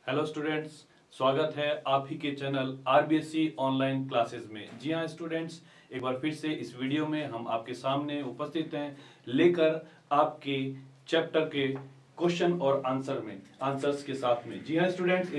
Hello students, स्वागत है आप ही के चैनल आरबीएससी ऑनलाइन क्लासेस में। जी हाँ स्टूडेंट्स, एक बार फिर से इस वीडियो में हम आपके सामने उपस्थित हैं लेकर आपके चैप्टर के क्वेश्चन और आंसर्स के साथ में। जी हाँ स्टूडेंट्स,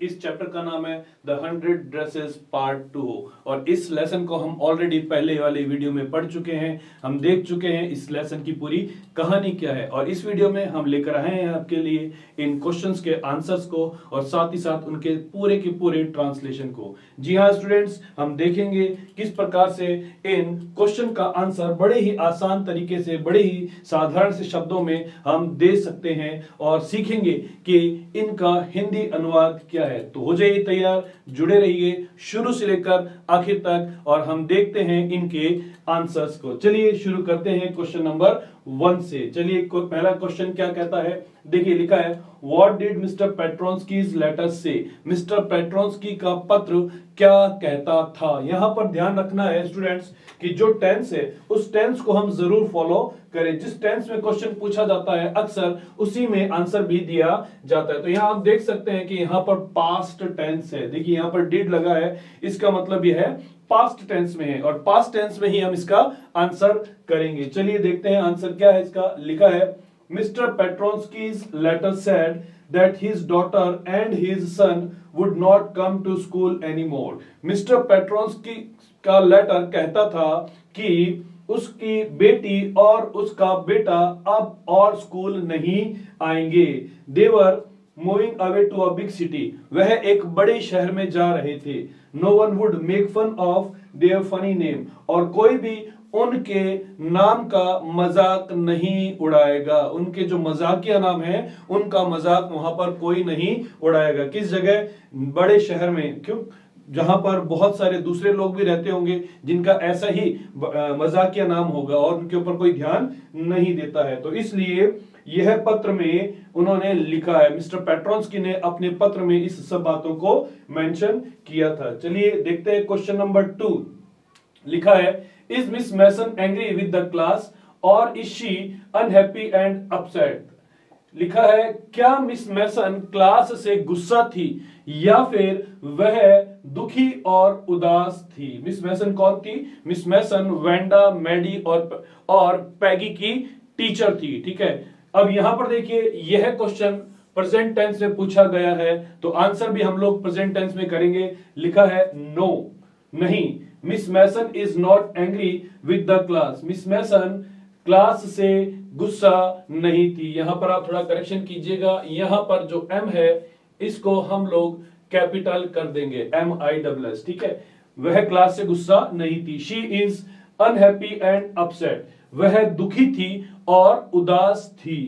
इस चैप्टर का नाम है द 100 ड्रेसेस पार्ट 2 और इस लेसन को हम ऑलरेडी पहले वाले वीडियो में पढ़ चुके हैं। हम देख चुके हैं इस लेसन की पूरी कहानी क्या है और इस वीडियो में हम लेकर आए हैं आपके लिए इन क्वेश्चंस के आंसर्स को और साथ ही साथ उनके पूरे के पूरे ट्रांसलेशन को। जी हाँ स्टूडेंट्स, हम देखेंगे किस प्रकार से इन क्वेश्चन का आंसर बड़े ही आसान तरीके से, बड़े ही साधारण से शब्दों में हम दे सकते हैं और सीखेंगे कि इनका हिंदी अनुवाद क्या है। तो हो जाइए तैयार, जुड़े रहिए शुरू से लेकर आखिर तक और हम देखते हैं इनके आंसर्स को। चलिए शुरू करते हैं क्वेश्चन नंबर 1 से। चलिए पहला क्वेश्चन क्या कहता है, देखिए लिखा है व्हाट डिड मिस्टर पेट्रोन्स्कीज लेटर से। मिस्टर पेट्रोन्स्की का पत्र क्या कहता था। यहां पर ध्यान रखना है स्टूडेंट्स कि जो टेंस है उस टेंस को हम जरूर फॉलो करें। जिस टेंस में क्वेश्चन पूछा जाता है अक्सर उसी में आंसर भी दिया जाता है। तो यहां आप देख सकते हैं कि यहां पर पास्ट टेंस है। देखिए यहां पर डिड लगा है, इसका मतलब यह है पास्ट टेंस में है और पास्ट टेंस में ही हम इसका आंसर करेंगे। चलिए देखते हैं आंसर क्या है इसका। लिखा है Mr. Petronsky's letter said that his daughter and his son would not come to school anymore. Mr. Petronsky का लेटर कहता था कि उसकी बेटी और उसका बेटा अब और स्कूल नहीं आएंगे। They were moving away to a big city. वह एक बड़े शहर में जा रहे थे। No one would make fun of their funny name. और कोई भी उनके नाम का मजाक नहीं उड़ाएगा। उनके जो मजाकिया नाम है उनका मजाक वहां पर कोई नहीं उड़ाएगा। किस जगह? बड़े शहर में। क्यों? जहां पर बहुत सारे दूसरे लोग भी रहते होंगे जिनका ऐसा ही मजाकिया नाम होगा और उनके ऊपर कोई ध्यान नहीं देता है। तो इसलिए यह पत्र में उन्होंने लिखा है, मिस्टर पेट्रोन्स्की ने अपने पत्र में इस सब बातों को मेंशन किया था। चलिए देखते हैं क्वेश्चन नंबर 2। लिखा है Is Miss Mason angry with the class or is she unhappy and upset? लिखा है क्या मिस मैसन क्लास से गुस्सा थी या फिर वह दुखी और उदास थी। मिस मैसन कौन थी? मिस मैसन वेंडा, मैडी और पैगी की टीचर थी। ठीक है, अब यहां पर देखिए यह क्वेश्चन प्रेजेंट टेंस में पूछा गया है तो आंसर भी हम लोग प्रेजेंट टेंस में करेंगे। लिखा है नो, नहीं। Miss Mason is not angry with the class. Miss Mason class से गुस्सा नहीं थी। यहां पर आप थोड़ा करेक्शन कीजिएगा, यहां पर जो एम है इसको हम लोग कैपिटल कर देंगे, MISS। ठीक है, वह क्लास से गुस्सा नहीं थी। She is unhappy and upset. वह दुखी थी और उदास थी।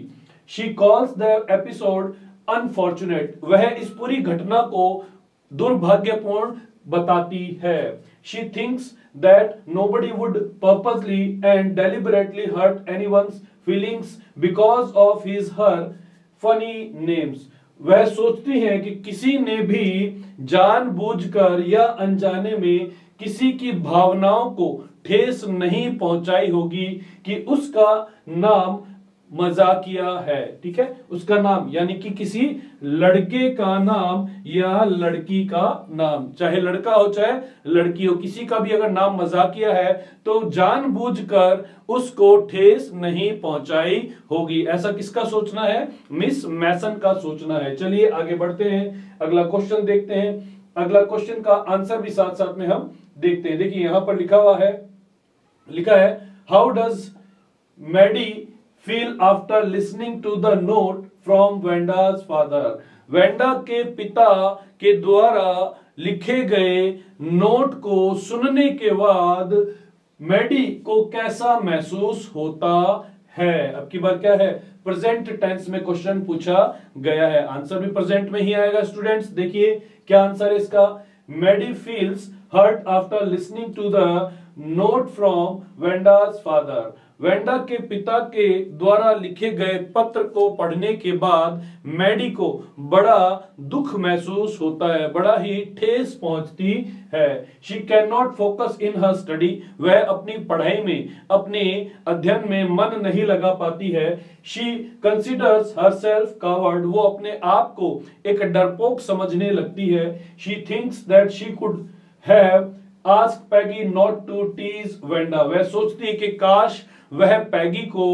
She calls the episode unfortunate. वह इस पूरी घटना को दुर्भाग्यपूर्ण बताती है। She thinks that nobody would purposely and deliberately hurt anyone's feelings because of her funny names. वह सोचती है कि किसी ने भी जानबूझकर या अनजाने में किसी की भावनाओं को ठेस नहीं पहुंचाई होगी कि उसका नाम मजाकिया है। ठीक है, उसका नाम यानी कि किसी लड़के का नाम या लड़की का नाम, चाहे लड़का हो चाहे लड़की हो, किसी का भी अगर नाम मजाकिया है तो जानबूझकर उसको ठेस नहीं पहुंचाई होगी। ऐसा किसका सोचना है? मिस मैसन का सोचना है। चलिए आगे बढ़ते हैं, अगला क्वेश्चन देखते हैं। अगला क्वेश्चन का आंसर भी साथ साथ में हम देखते हैं। देखिए यहां पर लिखा हुआ है, लिखा है how does Maddy feel after listening to the note from Wenda's father. Wenda के पिता के द्वारा लिखे गए नोट को सुनने के बाद मैडी को कैसा महसूस होता है। अब की बात क्या है? प्रेजेंट टेंस में क्वेश्चन पूछा गया है, आंसर भी प्रेजेंट में ही आएगा। स्टूडेंट्स देखिए क्या आंसर है इसका। Maddy feels hurt after listening to the note from Wenda's father. Wenda के पिता के द्वारा लिखे गए पत्र को पढ़ने के बाद मैडी को बड़ा दुख महसूस होता है, बड़ा ही ठेस पहुंचती है। She can not focus in her study, वह अपनी पढ़ाई में, अपने अध्ययन में मन नहीं लगा पाती है। शी कंसिडर्स हरसेल्फ कावर्ड, वो अपने आप को एक डरपोक समझने लगती है। She thinks that she could have ask Peggy not to tease Wenda, वह सोचती है कि काश वह पैगी को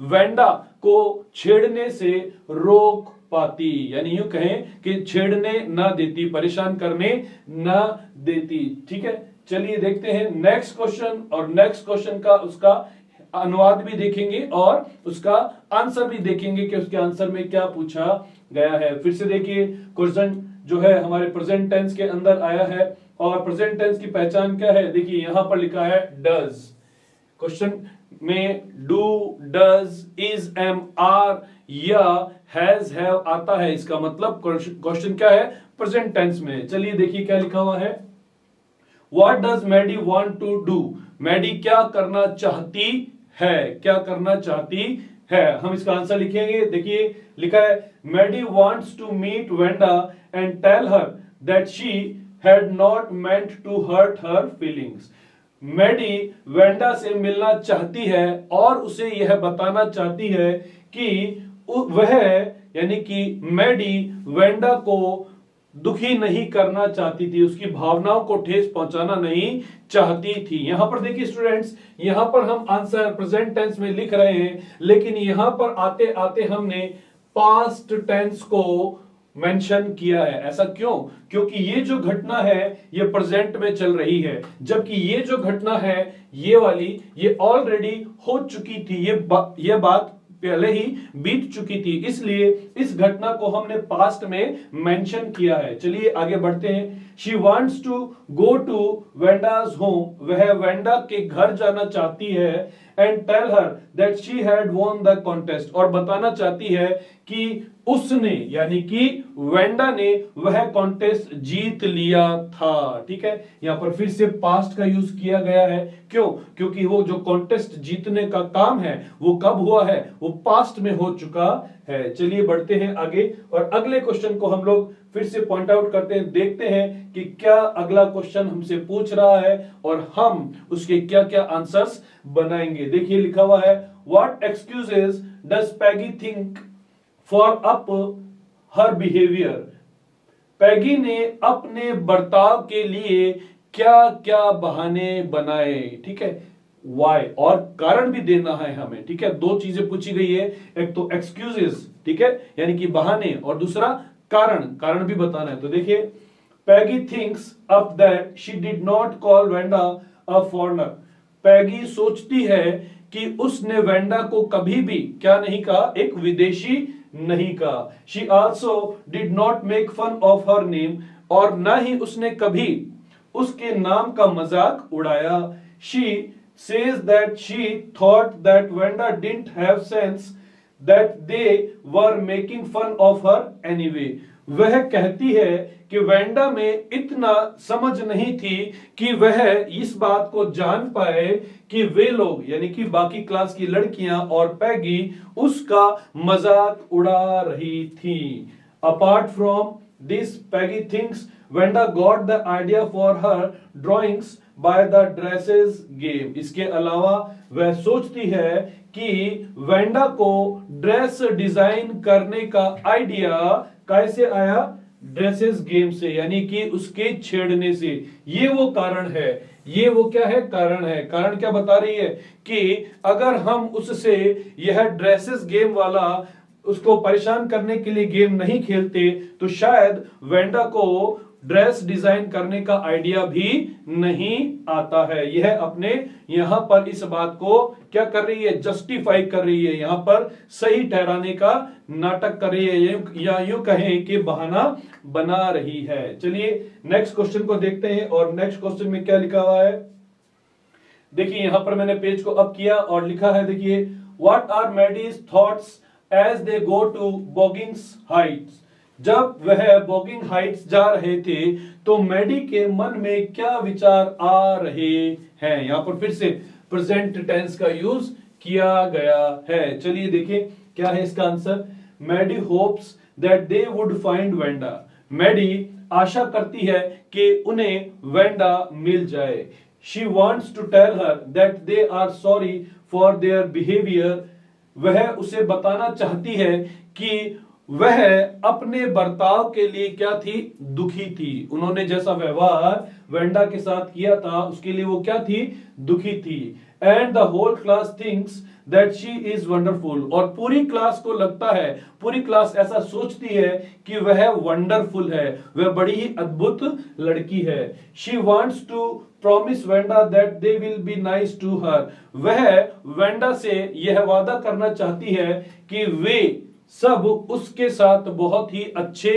वेंडा को छेड़ने से रोक पाती, यानी यूं कहें कि छेड़ने ना देती, परेशान करने ना देती। ठीक है, चलिए देखते हैं नेक्स्ट क्वेश्चन, और नेक्स्ट क्वेश्चन का उसका अनुवाद भी देखेंगे और उसका आंसर भी देखेंगे कि उसके आंसर में क्या पूछा गया है। फिर से देखिए, क्वेश्चन जो है हमारे प्रेजेंट टेंस के अंदर आया है, और प्रेजेंट टेंस की पहचान क्या है, देखिए यहां पर लिखा है डज। क्वेश्चन में do, does, is, am, are या हैज, हैव आता है, इसका मतलब क्वेश्चन क्या है, प्रेजेंट टेंस में। चलिए देखिए क्या लिखा हुआ है, what does Maddie want to do, Maddie क्या करना चाहती है, क्या करना चाहती है। हम इसका आंसर लिखेंगे, देखिए लिखा है Maddie wants to meet Wanda and tell her that she had not meant to hurt her feelings. Maddie Wanda से मिलना चाहती है और उसे यह बताना चाहती है कि वह, यानी कि मैडी वेंडा को दुखी नहीं करना चाहती थी, उसकी भावनाओं को ठेस पहुंचाना नहीं चाहती थी। यहां पर देखिए स्टूडेंट्स, यहां पर हम आंसर प्रेजेंट टेंस में लिख रहे हैं, लेकिन यहां पर आते आते हमने पास्ट टेंस को मेंशन किया है। ऐसा क्यों? क्योंकि ये जो घटना है ये प्रेजेंट में चल रही है, जबकि ये जो घटना है ये वाली, ये ऑलरेडी हो चुकी थी, ये बात पहले ही बीत चुकी थी, इसलिए इस घटना को हमने पास्ट में मेंशन किया है। चलिए आगे बढ़ते हैं। She wants to go to Wanda's home, वह वेंडा के घर जाना चाहती है, and tell her that she had won the contest, और बताना चाहती है कि उसने, यानी कि वेंडा ने वह कॉन्टेस्ट जीत लिया था। ठीक है, यहां पर फिर से पास्ट का यूज किया गया है। क्यों? क्योंकि वो जो कॉन्टेस्ट जीतने का काम है वो कब हुआ है, वो पास्ट में हो चुका है। चलिए बढ़ते हैं आगे, और अगले क्वेश्चन को हम लोग फिर से पॉइंट आउट करते हैं, देखते हैं कि क्या अगला क्वेश्चन हमसे पूछ रहा है और हम उसके क्या क्या आंसर्स बनाएंगे। देखिए लिखा हुआ है, what excuses does Peggy think for up her behaviour, Peggy ने अपने बर्ताव के लिए क्या क्या बहाने बनाए। ठीक है, वाई, और कारण भी देना है हमें। ठीक है, दो चीजें पूछी गई है, एक तो एक्सक्यूजेस, ठीक है, यानी कि बहाने, और दूसरा कारण, कारण भी बताना है। तो देखिए, Peggy thinks up that she did not call Wanda a foreigner, Peggy सोचती है कि उसने वेंडा को कभी भी क्या नहीं कहा, एक विदेशी नहीं कहा। She also did not make fun of her name, और ना ही उसने कभी उसके नाम का मजाक उड़ाया। She says that she thought that Wanda didn't have sense, that they were making fun of her anyway. वह कहती है कि वेंडा में इतना समझ नहीं थी कि वह इस बात को जान पाए कि वे लोग, यानी कि बाकी क्लास की लड़कियां और पैगी उसका मजाक उड़ा रही थी। Apart from this, Peggy thinks Wanda got the idea for her drawings by the dresses game. इसके अलावा वह सोचती है कि वेंडा को ड्रेस डिजाइन करने का आइडिया कैसे आया, ड्रेसेस गेम से, यानी कि उसके छेड़ने से। ये वो कारण है, ये वो क्या है, कारण है। कारण क्या बता रही है कि अगर हम उससे यह ड्रेसेस गेम वाला उसको परेशान करने के लिए गेम नहीं खेलते तो शायद वेंडा को ड्रेस डिजाइन करने का आइडिया भी नहीं आता है। यह अपने यहां पर इस बात को क्या कर रही है, जस्टिफाई कर रही है, यहां पर सही ठहराने का नाटक कर रही है, या यूं कहें कि बहाना बना रही है। चलिए नेक्स्ट क्वेश्चन को देखते हैं, और नेक्स्ट क्वेश्चन में क्या लिखा हुआ है, देखिए यहां पर मैंने पेज को अप किया और लिखा है, देखिए, what are Maddie's thoughts as they go to Boggins Heights. जब वह बॉगिंग हाइट्स जा रहे थे तो मैडी के मन में क्या विचार आ रहे हैं। यहां पर फिर से प्रेजेंट टेंस का यूज किया गया है। चलिए देखिए क्या है इसका answer. Maddie hopes that they would find Wanda. Maddie आशा करती है कि उन्हें वेंडा मिल जाए। She wants to tell her that they are sorry for their behaviour. वह उसे बताना चाहती है कि वह अपने बर्ताव के लिए क्या थी, दुखी थी। उन्होंने जैसा व्यवहार वेंडा के साथ किया था उसके लिए वो क्या थी, दुखी थी। And the whole class thinks that she is wonderful. और पूरी क्लास को लगता है, पूरी क्लास ऐसा सोचती है कि वह वंडरफुल है, वह बड़ी ही अद्भुत लड़की है। She wants to promise Wanda that they will be nice to her. वह वेंडा से यह वादा करना चाहती है कि वे सब उसके साथ बहुत ही अच्छे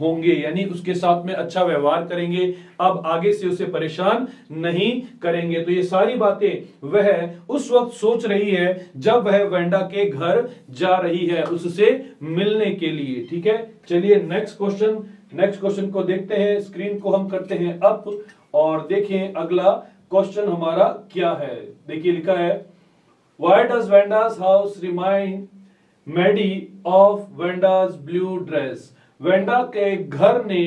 होंगे, यानी उसके साथ में अच्छा व्यवहार करेंगे, अब आगे से उसे परेशान नहीं करेंगे। तो ये सारी बातें वह उस वक्त सोच रही है जब वह वेंडा के घर जा रही है उससे मिलने के लिए। ठीक है, चलिए नेक्स्ट क्वेश्चन को देखते हैं। स्क्रीन को हम करते हैं अप और देखें अगला क्वेश्चन हमारा क्या है। देखिए लिखा है, why does Wanda's house remind Maddie of Wanda's blue dress. Wanda के घर ने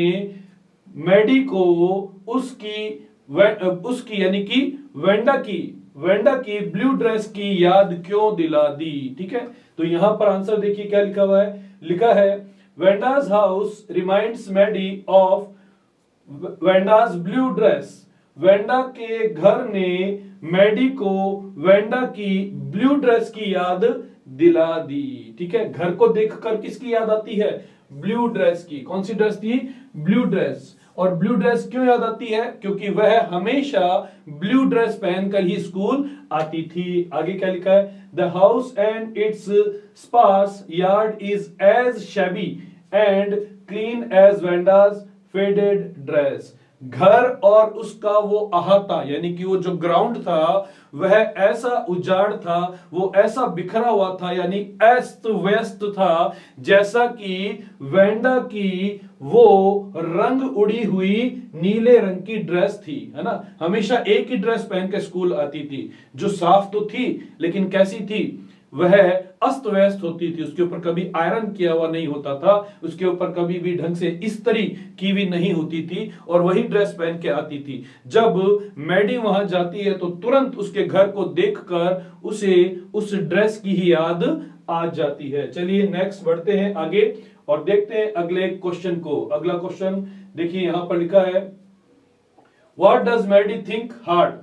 मैडी को उसकी यानी कि वेंडा की ब्लू ड्रेस की याद क्यों दिला दी। ठीक है, तो यहां पर आंसर देखिए क्या लिखा हुआ है। लिखा है, Wanda's house reminds Maddie of Wanda's blue dress. Wanda के घर ने मैडी को वेंडा की ब्लू ड्रेस की याद दिला दी। ठीक है, घर को देखकर किसकी याद आती है, ब्लू ड्रेस की। कौन सी ड्रेस थी, ब्लू ड्रेस। और ब्लू ड्रेस क्यों याद आती है, क्योंकि वह हमेशा ब्लू ड्रेस पहनकर ही स्कूल आती थी। आगे क्या लिखा है, the house and its sparse yard is as shabby and clean as Wanda's faded dress. घर और उसका वो अहाता यानी कि वो जो ग्राउंड था वह ऐसा उजाड़ था, वो ऐसा बिखरा हुआ था, यानी अस्त व्यस्त था, जैसा कि वेंडा की वो रंग उड़ी हुई नीले रंग की ड्रेस थी, है ना। हमेशा एक ही ड्रेस पहन के स्कूल आती थी, जो साफ तो थी लेकिन कैसी थी, वह अस्त व्यस्त होती थी। उसके ऊपर कभी आयरन किया हुआ नहीं होता था, उसके ऊपर कभी भी ढंग से इस्त्री की भी नहीं होती थी, और वही ड्रेस पहन के आती थी। जब मैडी वहां जाती है तो तुरंत उसके घर को देखकर उसे उस ड्रेस की ही याद आ जाती है। चलिए नेक्स्ट बढ़ते हैं आगे और देखते हैं अगले क्वेश्चन को। अगला क्वेश्चन देखिए यहां पर लिखा है, what does Maddie think hard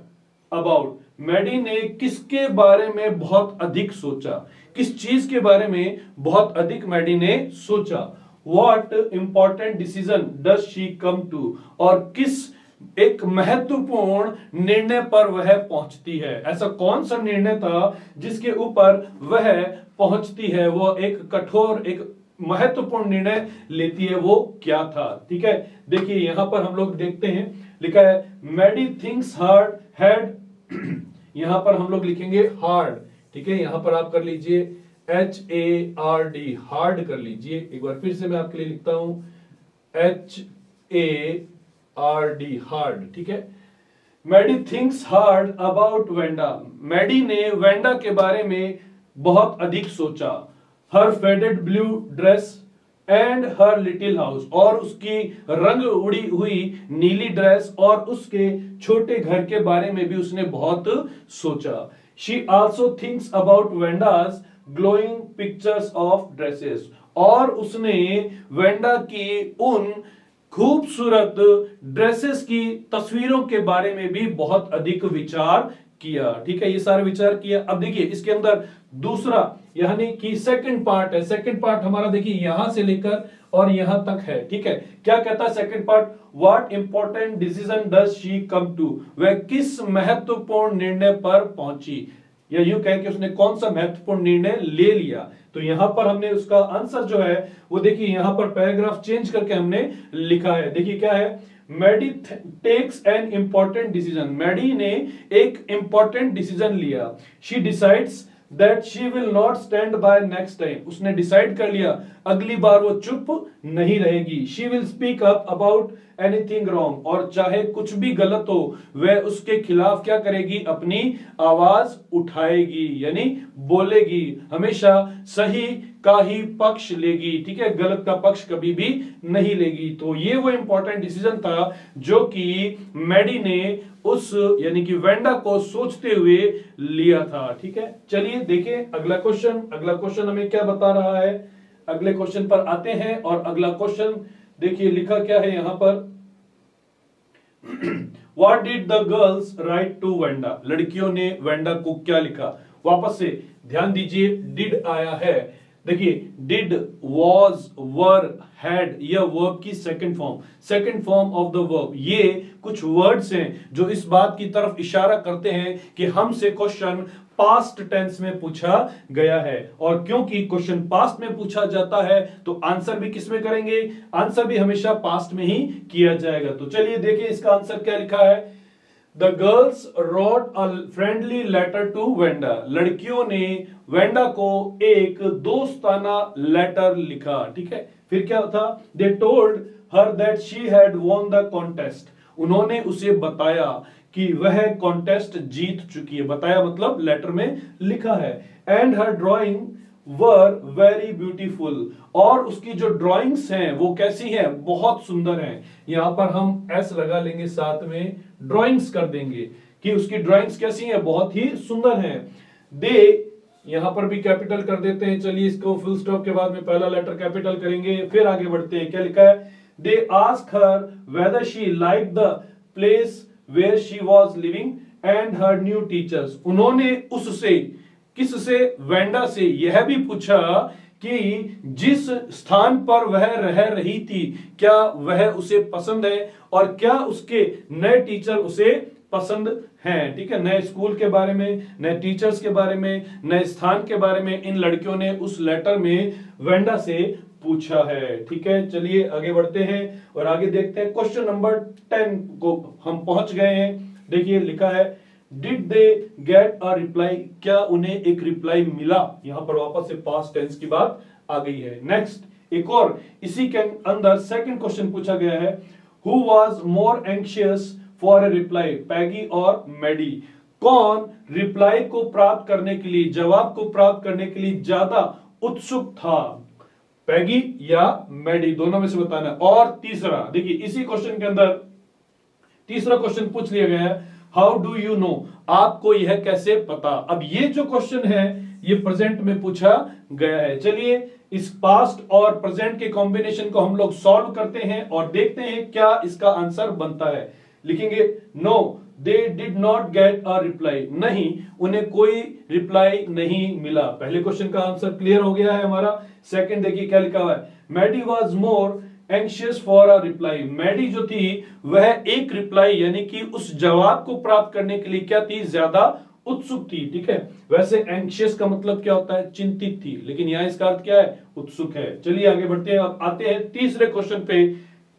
about. Maddie ने किसके बारे में बहुत अधिक सोचा, किस चीज के बारे में बहुत अधिक मैडी ने सोचा। What important decision does she come to. और किस एक महत्वपूर्ण निर्णय पर वह पहुंचती है। ऐसा कौन सा निर्णय था जिसके ऊपर वह पहुंचती है, वो एक कठोर एक महत्वपूर्ण निर्णय लेती है, वो क्या था। ठीक है, देखिए यहां पर हम लोग देखते हैं, लिखा है, मैडी थिंक्स हार्ड हैड। यहां पर हम लोग लिखेंगे हार्ड। ठीक है, यहां पर आप कर लीजिए HARD, हार्ड कर लीजिए। एक बार फिर से मैं आपके लिए लिखता हूं HARD, हार्ड। ठीक है, Maddie thinks hard about Wanda. Maddie ने वेंडा के बारे में बहुत अधिक सोचा। Her faded blue dress and her little house. और उसकी रंग उड़ी हुई नीली ड्रेस और उसके छोटे घर के बारे में भी उसने बहुत सोचा। She also thinks about Wanda's glowing pictures of dresses. और उसने वेंडा की उन खूबसूरत ड्रेसेस की तस्वीरों के बारे में भी बहुत अधिक विचार किया। ठीक है, ये सारे विचार किया। अब देखिए इसके अंदर दूसरा यानी कि सेकंड पार्ट है। सेकंड पार्ट हमारा देखिए यहां से लेकर और यहां तक है। ठीक है, क्या कहता है second part, what important decision does she come to. वह किस महत्वपूर्ण निर्णय पर पहुंची, या यूं कहें कि उसने कौन सा महत्वपूर्ण निर्णय ले लिया। तो यहां पर हमने उसका आंसर जो है वो देखिए यहां पर पैराग्राफ चेंज करके हमने लिखा है। देखिए क्या है, Maddie takes an important decision. Maddie ने एक इंपॉर्टेंट डिसीजन लिया। She decides that she will not stand by next time. उसने डिसाइड कर लिया अगली बार वो चुप नहीं रहेगी. She will speak up about anything wrong. और चाहे कुछ भी गलत हो वह उसके खिलाफ क्या करेगी, अपनी आवाज उठाएगी, यानी बोलेगी, हमेशा सही का ही पक्ष लेगी, ठीक है, गलत का पक्ष कभी भी नहीं लेगी. तो ये वो इंपॉर्टेंट डिसीजन था जो कि मैडी ने उस यानी कि वेंडा को सोचते हुए लिया था. ठीक है, चलिए देखें अगला क्वेश्चन. अगला क्वेश्चन हमें क्या बता रहा है, अगले क्वेश्चन पर आते हैं. और अगला क्वेश्चन देखिए लिखा क्या है यहां पर. What did the girls write to Wanda? लड़कियों ने वेंडा को क्या लिखा. वापस से ध्यान दीजिए, डिड आया है. देखिए डिड, वॉज, वर, हैड, यह वर्ब की second form of the verb. ये कुछ वर्ड्स हैं जो इस बात की तरफ इशारा करते हैं कि हमसे क्वेश्चन पास्ट टेंस में पूछा गया है. और क्योंकि क्वेश्चन पास्ट में पूछा जाता है तो आंसर भी किस में करेंगे, आंसर भी हमेशा पास्ट में ही किया जाएगा. तो चलिए देखिए इसका आंसर क्या लिखा है. The girls wrote a friendly letter to Wanda. लड़कियों ने वेंडा को एक दोस्ताना लेटर लिखा. ठीक है, फिर क्या था. They told her that she had won the contest. उन्होंने उसे बताया कि वह कॉन्टेस्ट जीत चुकी है. बताया मतलब लेटर में लिखा है. And her drawing were very beautiful. और उसकी जो ड्राइंग्स हैं वो कैसी हैं, बहुत सुंदर हैं. यहां पर हम एस लगा लेंगे, साथ में ड्राइंग्स कर देंगे कि उसकी ड्राइंग्स कैसी हैं, बहुत ही सुंदर हैं. दे यहां पर भी कैपिटल कर देते हैं. चलिए इसको फुल स्टॉप के बाद में पहला लेटर कैपिटल करेंगे, फिर आगे बढ़ते हैं. क्या लिखा है. They ask her whether she like the place where she was living and her new teachers. उन्होंने उससे, किससे, वेंडा से यह भी पूछा कि जिस स्थान पर वह रह रही थी क्या वह उसे पसंद है और क्या उसके नए टीचर उसे पसंद हैं. ठीक है, नए स्कूल के बारे में, नए टीचर्स के बारे में, नए स्थान के बारे में इन लड़कियों ने उस लेटर में वेंडा से पूछा है. ठीक है, चलिए आगे बढ़ते हैं और आगे देखते हैं. क्वेश्चन नंबर 10 को हम पहुंच गए हैं. देखिए लिखा है did they get a reply. क्या उन्हें एक रिप्लाई मिला. यहां पर वापस से पास्ट टेंस की बात आ गई है. नेक्स्ट एक और इसी के अंदर सेकंड क्वेश्चन पूछा गया है. Who was more anxious for a reply, Peggy और मैडी. कौन रिप्लाई को प्राप्त करने के लिए, जवाब को प्राप्त करने के लिए ज्यादा उत्सुक था, पैगी या मैडी, दोनों में से बताना. और तीसरा देखिए इसी क्वेश्चन के अंदर तीसरा क्वेश्चन पूछ लिया गया है. हाउ डू यू नो, आपको यह कैसे पता. अब ये जो क्वेश्चन है ये प्रेजेंट में पूछा गया है. चलिए इस पास्ट और प्रेजेंट के कॉम्बिनेशन को हम लोग सॉल्व करते हैं और देखते हैं क्या इसका आंसर बनता है. लिखेंगे no they did not get a reply. नहीं, उन्हें कोई रिप्लाई नहीं मिला. पहले क्वेश्चन का आंसर क्लियर हो गया है हमारा. सेकंड देखिए क्या लिखा हुआ है. Maddie was more anxious for a reply. Maddie जो थी वह एक रिप्लाई यानी कि उस जवाब को प्राप्त करने के लिए क्या थी, ज्यादा उत्सुक थी. ठीक है, वैसे एंग्शियस का मतलब क्या होता है, चिंतित थी, लेकिन यहां इसका अर्थ क्या है, उत्सुक है. चलिए आगे बढ़ते हैं. अब आते हैं तीसरे क्वेश्चन पे.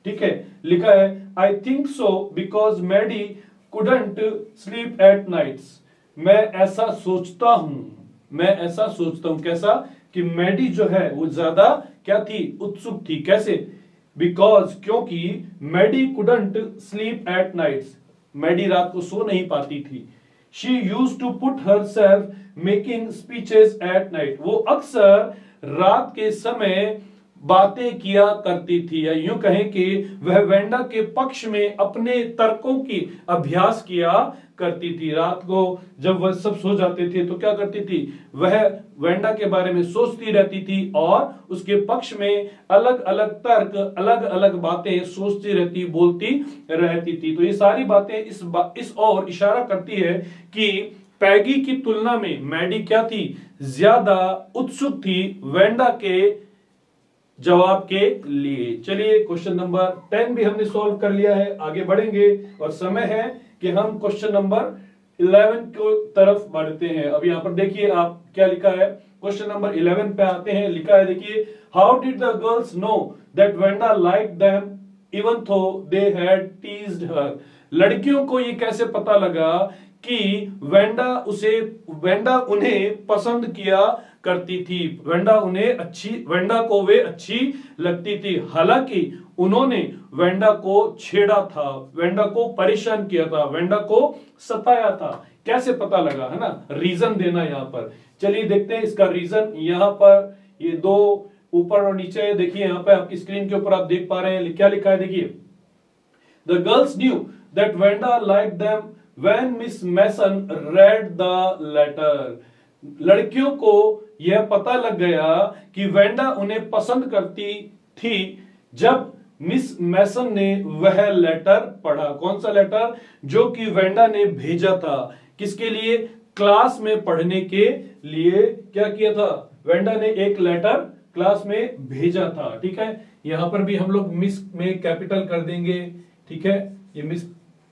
ठीक है, लिखा है I think so because Maddie couldn't sleep at nights. मैं ऐसा सोचता हूं, कैसा कि मैडी जो है वो ज्यादा क्या थी, उत्सुक थी. कैसे, बिकॉज क्योंकि Maddie couldn't sleep at nights. Maddie रात को सो नहीं पाती थी. She used to put herself making speeches at night. वो अक्सर रात के समय बातें किया करती थी, या यूं कहें कि वह वेंडा के पक्ष में अपने तर्कों की अभ्यास किया करती थी. रात को जब वह सब सो जाते थे तो क्या करती थी, वह वेंडा के बारे में सोचती रहती थी और उसके पक्ष में अलग अलग तर्क, अलग अलग बातें सोचती रहती, बोलती रहती थी. तो ये सारी बातें इस ओर इशारा करती है कि पैगी की तुलना में मैडी क्या थी, ज्यादा उत्सुक थी वेंडा के जवाब के लिए. चलिए क्वेश्चन नंबर 10 भी हमने सॉल्व कर लिया है. आगे बढ़ेंगे और समय है कि हम क्वेश्चन नंबर 11 की तरफ बढ़ते हैं. अब यहां पर देखिए आप क्या लिखा है. क्वेश्चन नंबर 11 पे आते हैं. लिखा है देखिए how did the girls know that Wanda like them even थो दे हैड टीज्ड हर. लड़कियों को ये कैसे पता लगा कि वेंडा उन्हें पसंद किया करती थी। वेंडा को वे अच्छी लगती थी। हालांकि उन्होंने वेंडा को छेड़ा था, वेंडा को परेशान किया था, वेंडा को सताया था। कैसे पता लगा, है ना, रीजन देना यहाँ पर। चलिए देखते हैं इसका रीजन। यहाँ पर ये दो ऊपर और नीचे है, देखिए यहाँ पे आपकी स्क्रीन के ऊपर आप देख पा रहे हैं क्या लिखा है, देखिए। The girls knew that Wanda like them when Miss Mason read the letter. लड़कियों को यह पता लग गया कि वेंडा उन्हें पसंद करती थी जब मिस मैसन ने वह लेटर पढ़ा। कौन सा लेटर? जो कि वेंडा ने भेजा था। किसके लिए? क्लास में पढ़ने के लिए क्या किया था? वेंडा ने एक लेटर क्लास में भेजा था। ठीक है, यहां पर भी हम लोग मिस में कैपिटल कर देंगे। ठीक है, ये मिस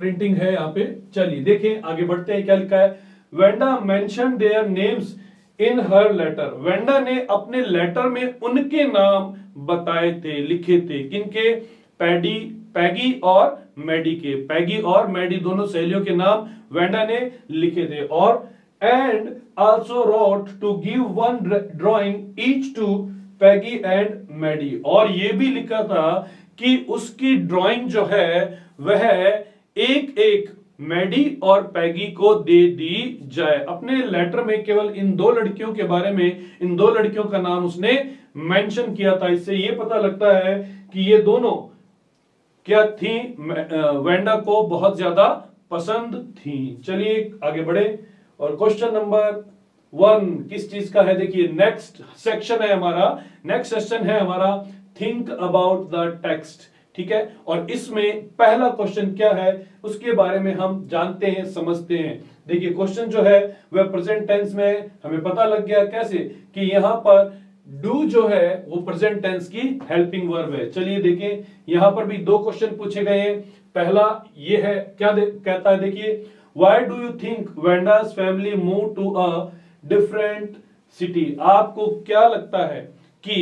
प्रिंटिंग है यहाँ पे। चलिए देखें, आगे बढ़ते हैं, क्या लिखा है। Wanda mention their names in her letter. Wanda ने अपने लेटर में उनके नाम बताए थे, लिखे थे। किनके? पैगी और मैडी के। पैगी और मैडी दोनों सहेलियों के नाम वेंडा ने लिखे थे। और and also wrote to give one drawing each to Peggy and Maddie. और ये भी लिखा था कि उसकी ड्राइंग जो है वह एक एक मैडी और पैगी को दे दी जाए। अपने लेटर में केवल इन दो लड़कियों के बारे में, इन दो लड़कियों का नाम उसने मेंशन किया था। इससे यह पता लगता है कि ये दोनों क्या थी, वेंडा को बहुत ज्यादा पसंद थी। चलिए आगे बढ़े और क्वेश्चन नंबर 1 किस चीज का है, देखिए। नेक्स्ट सेक्शन है हमारा थिंक अबाउट द टेक्स्ट। ठीक है, और इसमें पहला क्वेश्चन क्या है उसके बारे में हम जानते हैं, समझते हैं। देखिए क्वेश्चन जो है वह प्रेजेंट टेंस में, हमें पता लग गया कैसे कि यहां पर डू जो है वो प्रेजेंट टेंस की हेल्पिंग वर्ब है। चलिए देखें, यहां पर भी दो क्वेश्चन पूछे गए हैं। पहला ये है, क्या कहता है, देखिए। Why do you think Wanda's family move to a different city. आपको क्या लगता है कि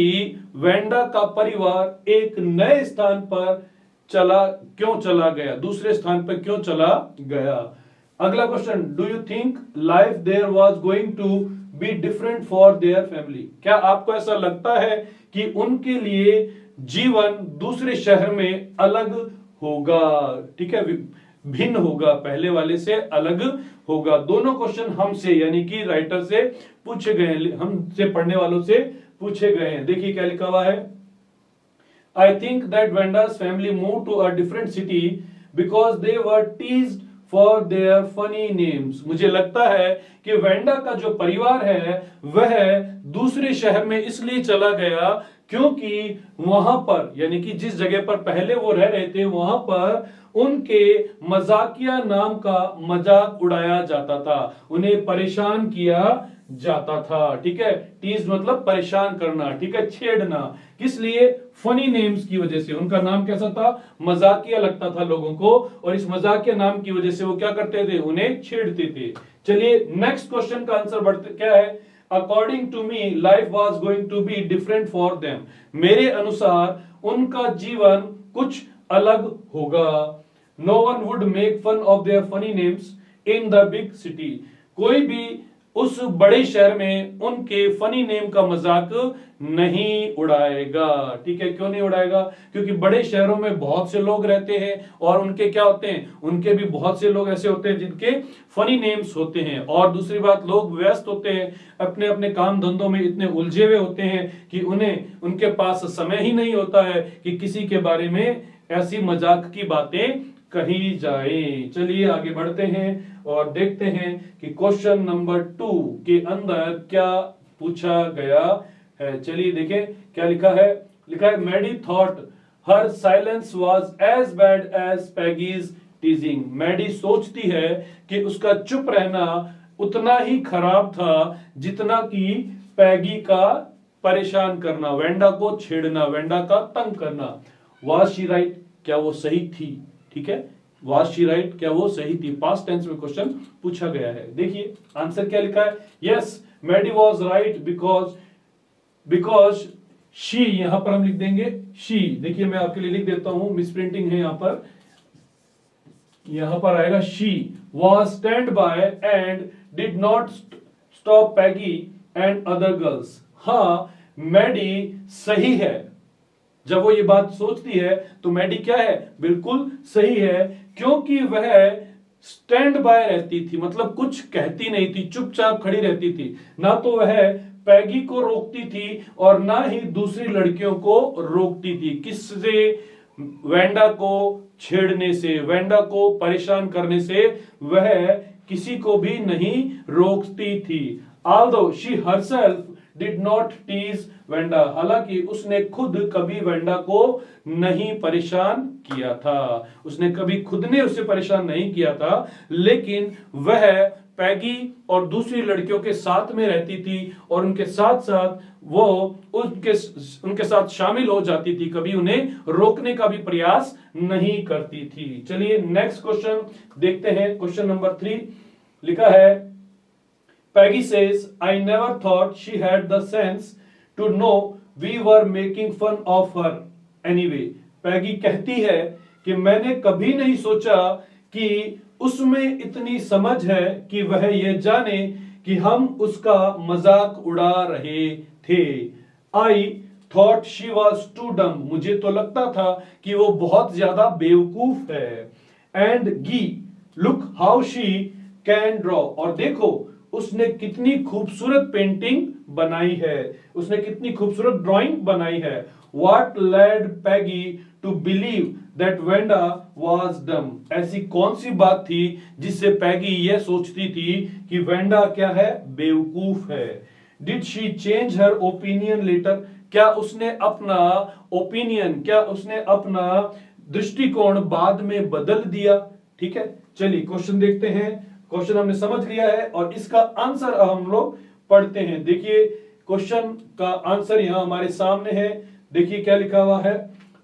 वेंडा का परिवार एक नए स्थान पर क्यों चला गया, दूसरे स्थान पर क्यों चला गया। अगला question, do you think life there was going to be different for their family. क्या आपको ऐसा लगता है कि उनके लिए जीवन दूसरे शहर में अलग होगा। ठीक है, भिन्न होगा, पहले वाले से अलग होगा। दोनों क्वेश्चन हमसे यानी कि राइटर से पूछे गए हैं, हमसे पढ़ने वालों से पूछे गए हैं। देखिए क्या लिखा हुआ है। I think that Wanda's family move to a different city because they were teased for their funny names. मुझे लगता है कि वेंडा का जो परिवार है वह दूसरे शहर में इसलिए चला गया क्योंकि वहां पर, यानी कि जिस जगह पर पहले वो रह रहे थे, वहां पर उनके मजाकिया नाम का मजाक उड़ाया जाता था, उन्हें परेशान किया जाता था। ठीक है, टीज मतलब परेशान करना, ठीक है, छेड़ना। किस लिए? फनी नेम्स की वजह से। उनका नाम कैसा था? मजाकिया लगता था लोगों को, और इस मजाकिया नाम की वजह से वो क्या करते थे? उन्हें छेड़ते थे। चलिए नेक्स्ट क्वेश्चन का आंसर बढ़ते, क्या है। According to me life was going to be different for them. मेरे अनुसार उनका जीवन कुछ अलग होगा। No one would make fun of their funny names in the big city. कोई भी उस बड़े शहर में उनके फनी नेम का मजाक नहीं उड़ाएगा। ठीक है, क्यों नहीं उड़ाएगा? क्योंकि बड़े शहरों में बहुत से लोग रहते हैं और उनके क्या होते हैं, उनके भी बहुत से लोग ऐसे होते हैं जिनके फनी नेम्स होते हैं। और दूसरी बात, लोग व्यस्त होते हैं, अपने अपने काम धंधों में इतने उलझे हुए होते हैं कि उनके पास समय ही नहीं होता है कि किसी के बारे में ऐसी मजाक की बातें कही जाए। चलिए आगे बढ़ते हैं और देखते हैं कि क्वेश्चन नंबर 2 के अंदर क्या पूछा गया है। चलिए देखें क्या लिखा है। लिखा है, Maddie thought her silence was as bad as Peggy's teasing. Maddie सोचती है कि उसका चुप रहना उतना ही खराब था जितना कि पैगी का परेशान करना, वेंडा को छेड़ना, वेंडा का तंग करना। Was she write? क्या वो सही थी? ठीक है, वाज शी राइट? क्या वो सही थी? पास्ट टेंस में क्वेश्चन पूछा गया है। देखिए आंसर क्या लिखा है। Yes, Maddie was right because she, यहां पर हम लिख देंगे शी। देखिए मैं आपके लिए लिख देता हूं, मिस प्रिंटिंग है यहां पर। यहां पर आएगा she was stand by and did not stop Peggy and other girls. हाँ, मैडी सही है। जब वो ये बात सोचती है तो मैडी क्या है, बिल्कुल सही है, क्योंकि वह स्टैंड बाय रहती थी, मतलब कुछ कहती नहीं थी, चुपचाप खड़ी रहती थी। ना तो वह पैगी को रोकती थी और ना ही दूसरी लड़कियों को रोकती थी। किससे? वेंडा को छेड़ने से, वेंडा को परेशान करने से वह किसी को भी नहीं रोकती थी। Although she herself did not tease Wanda, हालांकि उसने खुद कभी वेंडा को नहीं परेशान किया था, उसने कभी खुद ने उसे परेशान नहीं किया था, लेकिन वह पैगी और दूसरी लड़कियों के साथ में रहती थी और उनके साथ साथ वो उनके साथ शामिल हो जाती थी, कभी उन्हें रोकने का भी प्रयास नहीं करती थी। चलिए नेक्स्ट क्वेश्चन देखते हैं। क्वेश्चन नंबर 3 लिखा है, Peggy says, I never thought she had the sense to know we were making fun of her anyway. Peggy कहती है कि मैंने कभी नहीं सोचा कि उसमें इतनी समझ है कि वह ये जाने कि हम उसका मजाक उड़ा रहे थे। I thought she was too dumb. मुझे तो लगता था कि वो बहुत ज्यादा बेवकूफ है। And Gee, look how she can draw. और देखो उसने कितनी खूबसूरत पेंटिंग बनाई है, उसने कितनी खूबसूरत ड्राइंग बनाई है। What led Peggy to believe that Wenda was dumb? ऐसी कौन सी बात थी जिससे पैगी यह सोचती थी कि वेंडा क्या है, बेवकूफ है। Did she change her opinion later? क्या उसने अपना ओपिनियन, क्या उसने अपना दृष्टिकोण बाद में बदल दिया? ठीक है, चलिए क्वेश्चन देखते हैं। क्वेश्चन हमने समझ लिया है और इसका आंसर हम लोग पढ़ते हैं। देखिए क्वेश्चन का आंसर यहां हमारे सामने है। देखिए क्या लिखा हुआ है,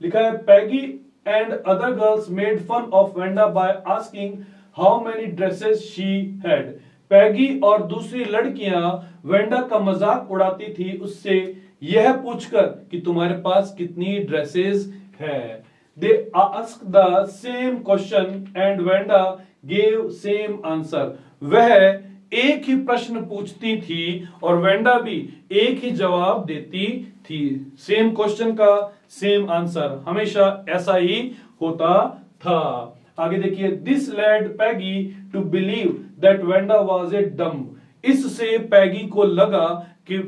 लिखा है Peggy and other girls made fun of Wanda by asking how many dresses she had. Peggy और दूसरी लड़कियां वेंडा का मजाक उड़ाती थी उससे यह पूछकर कि तुम्हारे पास कितनी ड्रेसेस है। They asked the same question and Wenda gave same answer. वह एक ही प्रश्न पूछती थी और वेंडा भी एक ही जवाब देती थी। सेम क्वेश्चन का सेम आंसर, हमेशा ऐसा ही होता था। आगे देखिए, this led Peggy to believe that Wanda was a dumb. इससे पैगी को लगा कि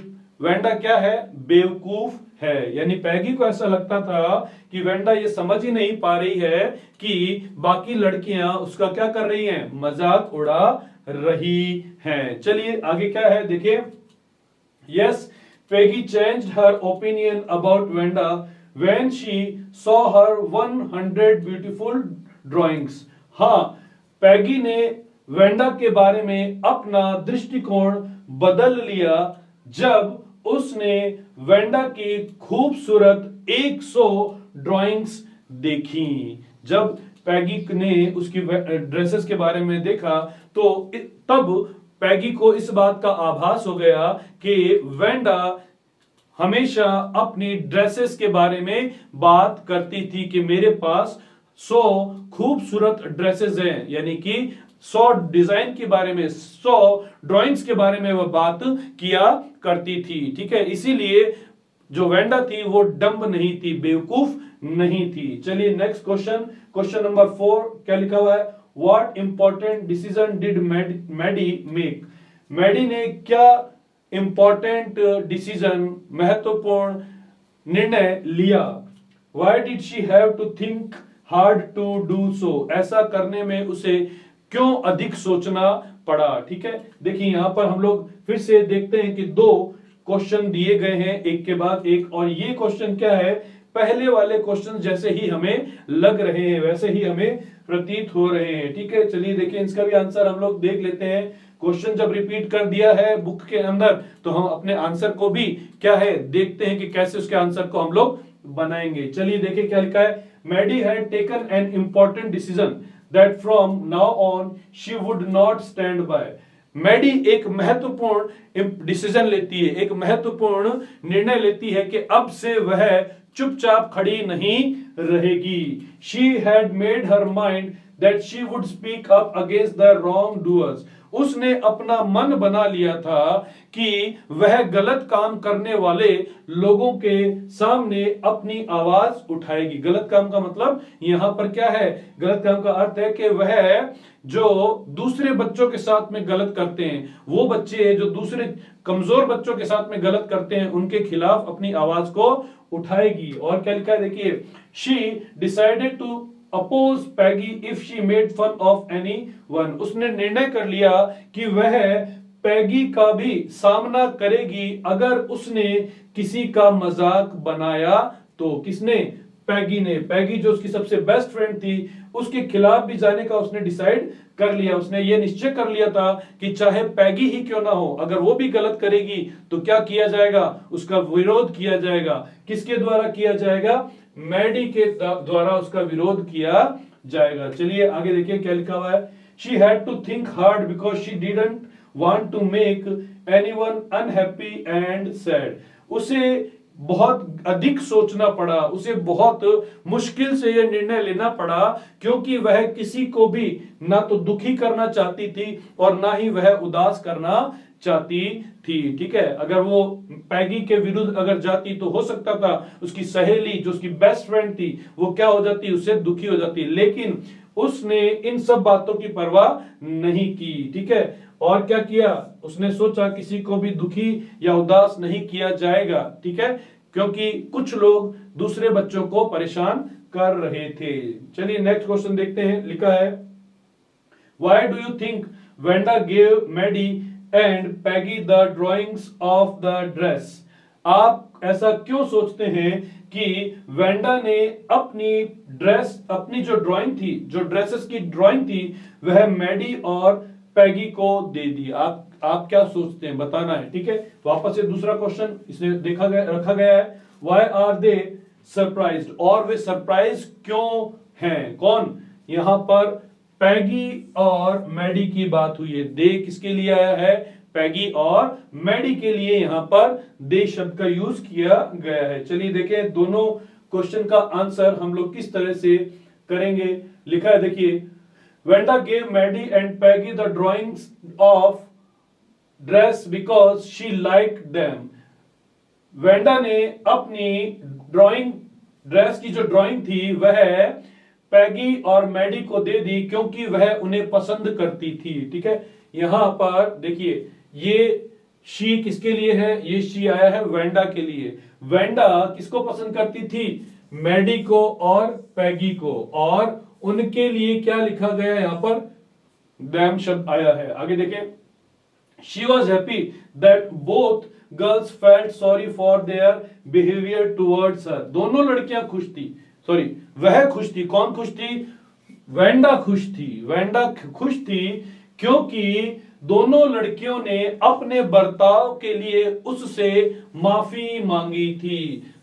वेंडा क्या है, बेवकूफ है। यानी पैगी को ऐसा लगता था कि वेंडा ये समझ ही नहीं पा रही है कि बाकी लड़कियां उसका क्या कर रही हैं, मजाक उड़ा रही हैं। चलिए आगे क्या है देखिए, yes Peggy changed her opinion about Wanda when she saw her 100 beautiful drawings. हाँ, पैगी ने वेंडा के बारे में अपना दृष्टिकोण बदल लिया जब उसने वेंडा की खूबसूरत 100 ड्राइंग्स देखी। जब पैगी ने उसकी ड्रेसेस के बारे में देखा तो तब पैगी को इस बात का आभास हो गया कि वेंडा हमेशा अपनी ड्रेसेस के बारे में बात करती थी कि मेरे पास 100 खूबसूरत ड्रेसेस हैं, यानी कि 100 डिजाइन के बारे में, 100 ड्राइंग्स के बारे में वह बात किया करती थी। ठीक है, इसीलिए जो वेंडा थी वो डम्ब नहीं थी, बेवकूफ नहीं थी। चलिए नेक्स्ट क्वेश्चन, क्वेश्चन नंबर 4 क्या लिखा हुआ है, what important decision did Maddie make. Maddie ने क्या इंपॉर्टेंट डिसीजन, महत्वपूर्ण निर्णय लिया। Why did she have to think hard to do so. ऐसा करने में उसे क्यों अधिक सोचना पड़ा। ठीक है, देखिए यहां पर हम लोग फिर से देखते हैं कि 2 क्वेश्चन दिए गए हैं एक के बाद एक, और ये क्वेश्चन क्या है, पहले वाले क्वेश्चन जैसे ही हमें लग रहे हैं वैसे ही हमें प्रतीत हो रहे हैं। ठीक है, चलिए देखिए इसका भी आंसर हम लोग देख लेते हैं। क्वेश्चन जब रिपीट कर दिया है बुक के अंदर तो हम अपने आंसर को भी क्या है देखते हैं कि कैसे उसके आंसर को हम लोग बनाएंगे। चलिए देखिए क्या लिखा है, Maddie had taken an important decision that from now on she would not stand by. Maddie एक महत्वपूर्ण डिसीजन लेती है, एक महत्वपूर्ण निर्णय लेती है कि अब से वह चुपचाप खड़ी नहीं रहेगी। She had made her mind that she would speak up against the wrong doers. उसने अपना मन बना लिया था कि वह गलत काम करने वाले लोगों के सामने अपनी आवाज उठाएगी। गलत काम का मतलब यहां पर क्या है, गलत काम का अर्थ है कि वह जो दूसरे बच्चों के साथ में गलत करते हैं, वो बच्चे जो दूसरे कमजोर बच्चों के साथ में गलत करते हैं, उनके खिलाफ अपनी आवाज को उठाएगी। और क्या लिखा है देखिए, she decided to oppose Peggy if she made fun of anyone. उसने निर्णय कर लिया कि वह पैगी का भी सामना करेगी अगर उसने किसी का मजाक बनाया तो। किसने? पैगी ने। पैगी जो उसकी सबसे बेस्ट फ्रेंड थी, उसके खिलाफ भी जाने का उसने डिसाइड कर लिया। उसने ये निश्चय कर लिया था कि चाहे पैगी ही क्यों ना हो, अगर वो भी गलत करेगी तो क्या किया जाएगा, उसका विरोध किया जाएगा। किसके द्वारा किया जाएगा? मैडी के द्वारा उसका विरोध किया जाएगा। चलिए आगे देखिए क्या लिखा हुआ है। She had to think hard because she didn't want to make anyone unhappy and sad. उसे बहुत अधिक सोचना पड़ा, उसे बहुत मुश्किल से यह निर्णय लेना पड़ा, क्योंकि वह किसी को भी ना तो दुखी करना चाहती थी और ना ही वह उदास करना चाहती थी। ठीक है, अगर वो पैगी के विरुद्ध अगर जाती तो हो सकता था उसकी सहेली जो उसकी बेस्ट फ्रेंड थी वो क्या हो जाती, उससे दुखी हो जाती, लेकिन उसने इन सब बातों की परवाह नहीं की। ठीक है, और क्या किया, उसने सोचा किसी को भी दुखी या उदास नहीं किया जाएगा। ठीक है, क्योंकि कुछ लोग दूसरे बच्चों को परेशान कर रहे थे। चलिए नेक्स्ट क्वेश्चन देखते हैं। लिखा है, why do you think Wanda gave Maddie and Peggy the drawings of the dress. आप ऐसा क्यों सोचते हैं कि वेंडा ने अपनी ड्रेस, अपनी जो ड्राइंग थी, जो ड्रेसेस की ड्राइंग थी, वह मैडी और पैगी को दे दी। आप क्या सोचते हैं, बताना है। ठीक है, वापस से दूसरा क्वेश्चन इसने रखा गया है, व्हाई आर दे सरप्राइज्ड। और वे सरप्राइज क्यों हैं? कौन? यहां पर पैगी और मैडी की बात हुई है। दे किसके लिए आया है? पैगी और मैडी के लिए यहां पर दे शब्द का यूज किया गया है। चलिए देखें दोनों क्वेश्चन का आंसर हम लोग किस तरह से करेंगे। लिखा है देखिए, Wanda gave Maddie and Peggy the drawings of dress because she like them. Wanda ने अपनी ड्राइंग, ड्रेस की जो ड्राइंग थी वह पैगी और मैडी को दे दी क्योंकि वह उन्हें पसंद करती थी। ठीक है, यहां पर देखिए ये शी किसके लिए है? ये शी आया है वेंडा के लिए। वेंडा किसको पसंद करती थी? मैडी को और पैगी को। और उनके लिए क्या लिखा गया यहां पर? दैम शब्द आया है। आगे देखें, she was happy that both girls felt sorry for their behaviour towards हर। दोनों लड़कियां खुश थी, सॉरी वह खुश थी। कौन खुश थी? वेंडा खुश थी। वेंडा खुश थी क्योंकि दोनों लड़कियों ने अपने बर्ताव के लिए उससे माफी मांगी थी।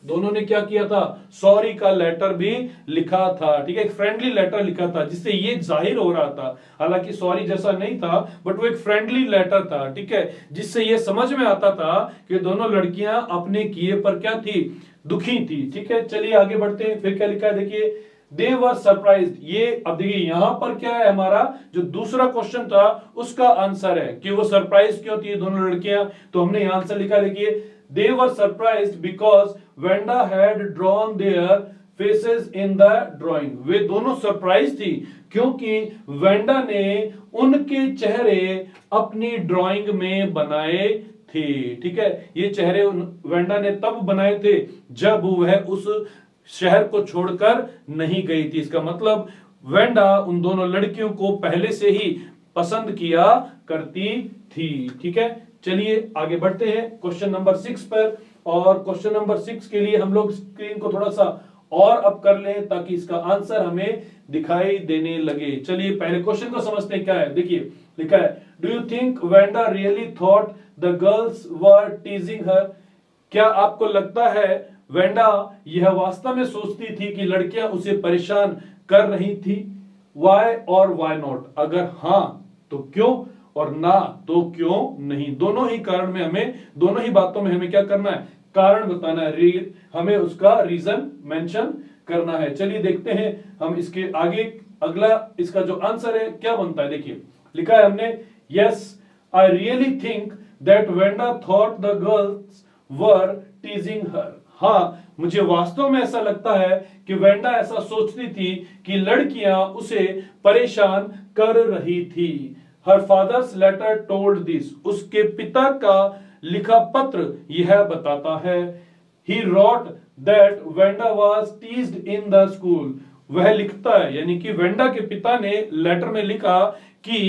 दोनों ने क्या किया था? सॉरी का लेटर भी लिखा था। ठीक है, एक फ्रेंडली लेटर लिखा था जिससे ये जाहिर हो रहा था, हालांकि सॉरी जैसा नहीं था बट वो एक फ्रेंडली लेटर था। ठीक है, जिससे ये समझ में आता था कि दोनों लड़कियां अपने किए पर क्या थी? दुखी थी। ठीक है, चलिए आगे बढ़ते हैं। फिर क्या लिखा है देखिए, दे वर सरप्राइज्ड। ये अब देखिए यहां पर क्या है, हमारा जो दूसरा क्वेश्चन था उसका आंसर है कि वो सरप्राइज क्यों थी दोनों लड़कियां। तो हमने यहां आंसर लिखा, देखिए, they were surprised because Wanda had drawn their faces in the drawing. वे दोनों सरप्राइज थी क्योंकि वेंडा ने उनके चेहरे अपनी ड्राइंग में बनाए थे। ठीक है, ये चेहरे वेंडा ने तब बनाए थे जब वह उस शहर को छोड़कर नहीं गई थी। इसका मतलब वेंडा उन दोनों लड़कियों को पहले से ही पसंद किया करती थी। ठीक है, चलिए आगे बढ़ते हैं क्वेश्चन नंबर 6 पर। और क्वेश्चन नंबर 6 के लिए हम लोग स्क्रीन को थोड़ा सा और अप कर लें ताकि इसका आंसर हमें दिखाई देने लगे। चलिए पहले क्वेश्चन को समझते हैं क्या है। देखिए लिखा है, do you think Wanda really thought the girls were teasing her. क्या आपको लगता है वेंडा यह वास्तव में सोचती थी कि लड़कियां उसे परेशान कर रही थी? वाई और वाई नॉट। अगर हां तो क्यों, और ना तो क्यों नहीं। दोनों ही कारण में हमें, दोनों ही बातों में हमें क्या करना है? कारण बताना है, हमें उसका रीजन मेंशन करना है। चलिए देखते हैं हम इसके आगे अगला इसका जो आंसर है क्या बनता है। देखिए लिखा है हमने, yes I really think that Wanda thought the girls were teasing her. हाँ, मुझे वास्तव में ऐसा लगता है कि वेंडा ऐसा सोचती थी कि लड़कियां उसे परेशान कर रही थी। Her father's letter told this, उसके पिता का लिखा पत्र यह बताता है। He wrote that Wanda was teased in the school, वह लिखता है यानी कि वेंडा के पिता ने लेटर में लिखा कि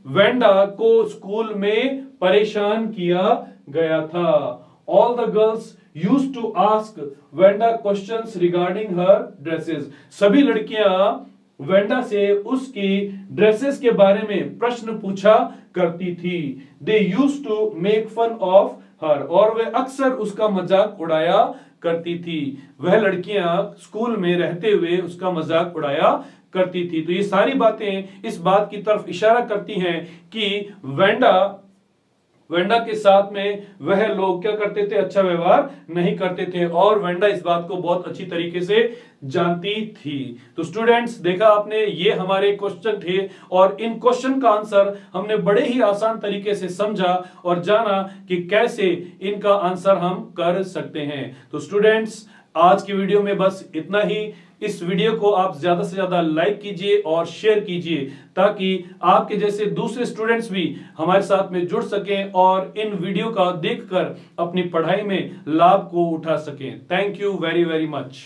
वेंडा को स्कूल में परेशान किया गया था। All the girls used to ask Wanda questions regarding her dresses, सभी लड़कियां वेंडा से उसकी ड्रेसेस के बारे में प्रश्न पूछा करती थी। They used to make fun of her, और वे अक्सर उसका मजाक उड़ाया करती थी। वह लड़कियां स्कूल में रहते हुए उसका मजाक उड़ाया करती थी। तो ये सारी बातें इस बात की तरफ इशारा करती हैं कि वेंडा के साथ में वह लोग क्या करते थे, अच्छा व्यवहार नहीं करते थे, और वेंडा इस बात को बहुत अच्छी तरीके से जानती थी। तो स्टूडेंट्स देखा आपने, ये हमारे क्वेश्चन थे और इन क्वेश्चन का आंसर हमने बड़े ही आसान तरीके से समझा और जाना कि कैसे इनका आंसर हम कर सकते हैं। तो स्टूडेंट्स आज की वीडियो में बस इतना ही। इस वीडियो को आप ज्यादा से ज्यादा लाइक कीजिए और शेयर कीजिए ताकि आपके जैसे दूसरे स्टूडेंट्स भी हमारे साथ में जुड़ सकें और इन वीडियो का देखकर अपनी पढ़ाई में लाभ को उठा सकें। Thank you very very much.